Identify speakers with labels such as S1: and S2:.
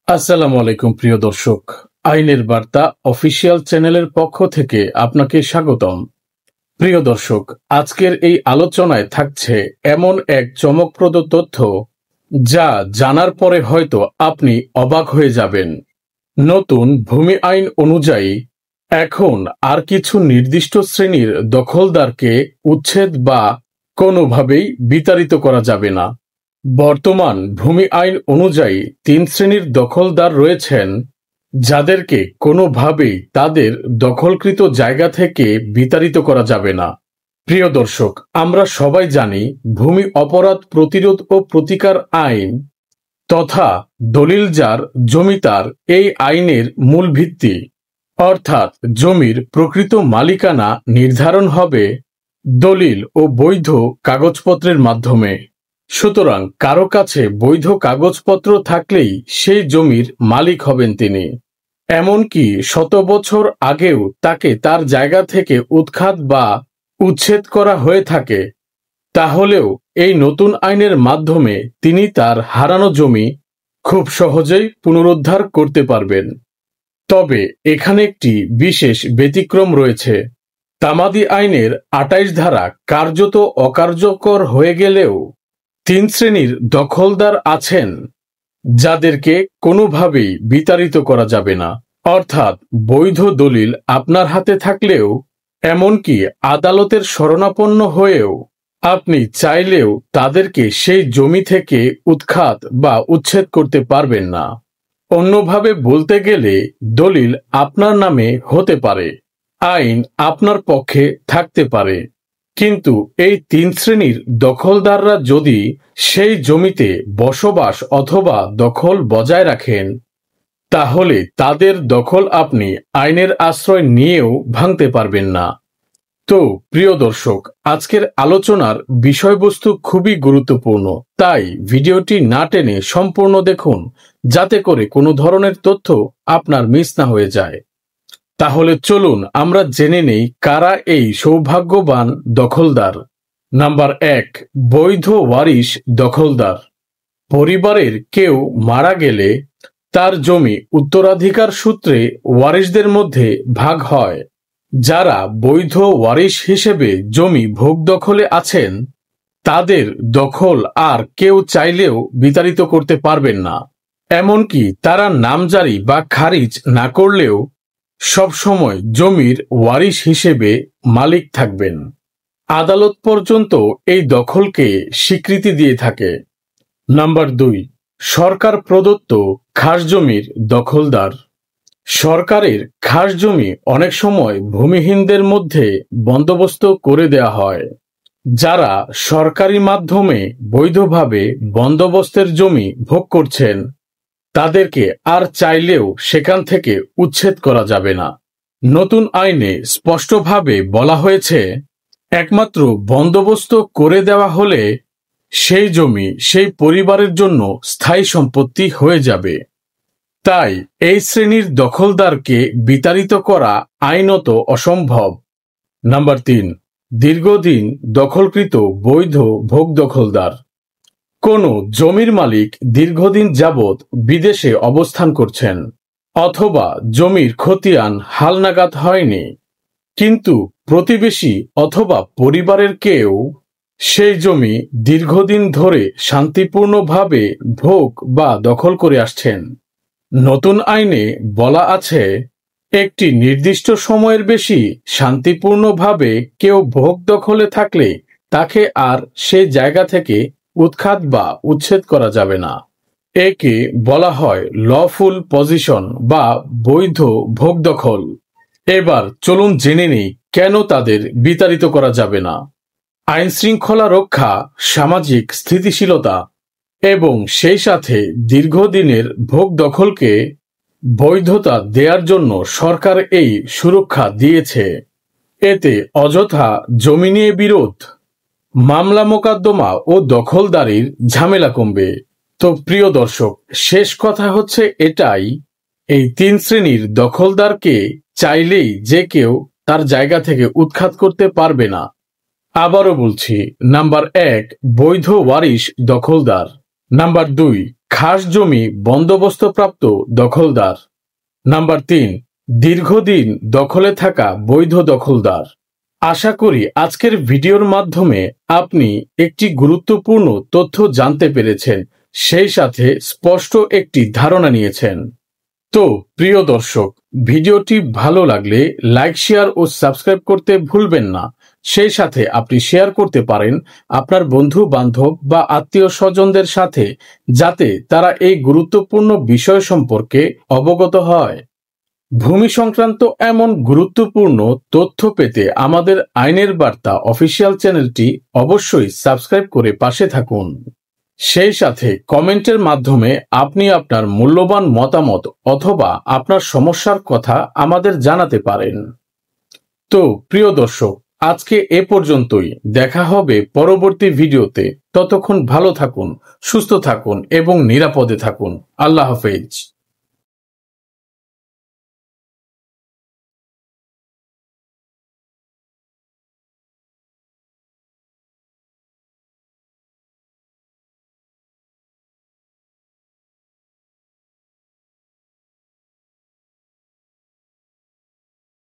S1: আসসালামু আলাইকুম প্রিয় দর্শক, আইনের বার্তা অফিসিয়াল চ্যানেলের পক্ষ থেকে আপনাকে স্বাগতম। প্রিয় দর্শক, আজকের এই আলোচনায় থাকছে এমন এক চমকপ্রদ তথ্য যা জানার পরে হয়তো আপনি অবাক হয়ে যাবেন। নতুন ভূমি আইন অনুযায়ী এখন আর কিছু নির্দিষ্ট শ্রেণীর দখলদারকে উচ্ছেদ বা কোনোভাবেই বিতাড়িত করা যাবে না। বর্তমান ভূমি আইন অনুযায়ী ৩ শ্রেণীর দখলদার রয়েছেন, যাদেরকে কোনোভাবেই তাদের দখলকৃত জায়গা থেকে বিতাড়িত করা যাবে না। প্রিয় দর্শক, আমরা সবাই জানি ভূমি অপরাধ প্রতিরোধ ও প্রতিকার আইন তথা দলিলজার জমিদার এই আইনের মূল ভিত্তি, অর্থাৎ জমির প্রকৃত মালিকানা নির্ধারণ হবে দলিল ও বৈধ কাগজপত্রের মাধ্যমে। সুতরাং কারো কাছে বৈধ কাগজপত্র থাকলেই সেই জমির মালিক হবেন তিনি। এমনকি শত বছর আগেও তাকে তার জায়গা থেকে উৎখাত বা উচ্ছেদ করা হয়ে থাকে, তাহলেও এই নতুন আইনের মাধ্যমে তিনি তার হারানো জমি খুব সহজেই পুনরুদ্ধার করতে পারবেন। তবে এখানে একটি বিশেষ ব্যতিক্রম রয়েছে। তামাদি আইনের ২৮ ধারা কার্যত অকার্যকর হয়ে গেলেও ৩ শ্রেণীর দখলদার আছেন, যাদেরকে কোনোভাবেই বিতাড়িত করা যাবে না। অর্থাৎ বৈধ দলিল আপনার হাতে থাকলেও, এমনকি আদালতের শরণাপন্ন হয়েও আপনি চাইলেও তাদেরকে সেই জমি থেকে উৎখাত বা উচ্ছেদ করতে পারবেন না। অন্যভাবে বলতে গেলে দলিল আপনার নামে হতে পারে, আইন আপনার পক্ষে থাকতে পারে, কিন্তু এই ৩ শ্রেণীর দখলদাররা যদি সেই জমিতে বসবাস অথবা দখল বজায় রাখেন, তাহলে তাদের দখল আপনি আইনের আশ্রয় নিয়েও ভাঙতে পারবেন না। তো প্রিয় দর্শক, আজকের আলোচনার বিষয়বস্তু খুবই গুরুত্বপূর্ণ, তাই ভিডিওটি না টেনে সম্পূর্ণ দেখুন, যাতে করে কোনো ধরনের তথ্য আপনার মিস না হয়ে যায়। তাহলে চলুন আমরা জেনে নেই কারা এই সৌভাগ্যবান দখলদার। নাম্বার ১, বৈধ ওয়ারিশ দখলদার। পরিবারের কেউ মারা গেলে তার জমি উত্তরাধিকার সূত্রে ওয়ারিশদের মধ্যে ভাগ হয়। যারা বৈধ ওয়ারিশ হিসেবে জমি ভোগ দখলে আছেন, তাদের দখল আর কেউ চাইলেও বিতাড়িত করতে পারবেন না। এমনকি তারা নামজারি বা খারিজ না করলেও সবসময় জমির ওয়ারিশ হিসেবে মালিক থাকবেন। আদালত পর্যন্ত এই দখলকে স্বীকৃতি দিয়ে থাকে। নাম্বার ২, সরকার প্রদত্ত খাসজমির দখলদার। সরকারের খাস জমি অনেক সময় ভূমিহীনদের মধ্যে বন্দোবস্ত করে দেয়া হয়। যারা সরকারি মাধ্যমে বৈধভাবে বন্দোবস্তের জমি ভোগ করছেন, তাদেরকে আর চাইলেও সেখান থেকে উচ্ছেদ করা যাবে না। নতুন আইনে স্পষ্টভাবে বলা হয়েছে, একমাত্র বন্দোবস্ত করে দেওয়া হলে সেই জমি সেই পরিবারের জন্য স্থায়ী সম্পত্তি হয়ে যাবে। তাই এই শ্রেণীর দখলদারকে বিতাড়িত করা আইনত অসম্ভব। নাম্বার ৩, দীর্ঘদিন দখলকৃত বৈধ ভোগ দখলদার। কোনো জমির মালিক দীর্ঘদিন যাবৎ বিদেশে অবস্থান করছেন, অথবা জমির খতিয়ান হালনাগাদ হয়নি, কিন্তু প্রতিবেশী অথবা পরিবারের কেউ সেই জমি দীর্ঘদিন ধরে শান্তিপূর্ণভাবে ভোগ বা দখল করে আসছেন। নতুন আইনে বলা আছে, একটি নির্দিষ্ট সময়ের বেশি শান্তিপূর্ণভাবে কেউ ভোগ দখলে থাকলে তাকে আর সেই জায়গা থেকে উৎখাত বা উচ্ছেদ করা যাবে না। একে বলা হয় লফুল পজিশন বা বৈধ ভোগ দখল। এবার চলুন জেনে নিই কেন তাদের বিতাড়িত করা যাবে না। আইন শৃঙ্খলা রক্ষা, সামাজিক স্থিতিশীলতা এবং সেই সাথে দীর্ঘদিনের ভোগ দখলকে বৈধতা দেওয়ার জন্য সরকার এই সুরক্ষা দিয়েছে। এতে অযথা জমি নিয়ে বিরোধ, মামলা মোকদ্দমা ও দখলদারির ঝামেলা কমবে। তো প্রিয় দর্শক, শেষ কথা হচ্ছে এটাই, এই ৩ শ্রেণীর দখলদারকে চাইলেই যে কেউ তার জায়গা থেকে উৎখাত করতে পারবে না। আবারও বলছি, নাম্বার ১, বৈধ ওয়ারিশ দখলদার। নাম্বার ২, খাস জমি বন্দোবস্তপ্রাপ্ত দখলদার। নাম্বার 3, দীর্ঘদিন দখলে থাকা বৈধ দখলদার। আশা করি আজকের ভিডিওর মাধ্যমে আপনি একটি গুরুত্বপূর্ণ তথ্য জানতে পেরেছেন, সেই সাথে স্পষ্ট একটি ধারণা নিয়েছেন। তো প্রিয় দর্শক, ভিডিওটি ভালো লাগলে লাইক, শেয়ার ও সাবস্ক্রাইব করতে ভুলবেন না। সেই সাথে আপনি শেয়ার করতে পারেন আপনার বন্ধু বান্ধব বা আত্মীয় স্বজনদের সাথে, যাতে তারা এই গুরুত্বপূর্ণ বিষয় সম্পর্কে অবগত হয়। ভূমি সংক্রান্ত এমন গুরুত্বপূর্ণ তথ্য পেতে আমাদের আইনের বার্তা অফিসিয়াল চ্যানেলটি অবশ্যই সাবস্ক্রাইব করে পাশে থাকুন। সেই সাথে কমেন্টের মাধ্যমে আপনি আপনার মূল্যবান মতামত অথবা আপনার সমস্যার কথা আমাদের জানাতে পারেন। তো প্রিয় দর্শক, আজকে এ পর্যন্তই। দেখা হবে পরবর্তী ভিডিওতে। ততক্ষণ ভালো থাকুন, সুস্থ থাকুন এবং নিরাপদে থাকুন। আল্লাহ হাফেজ।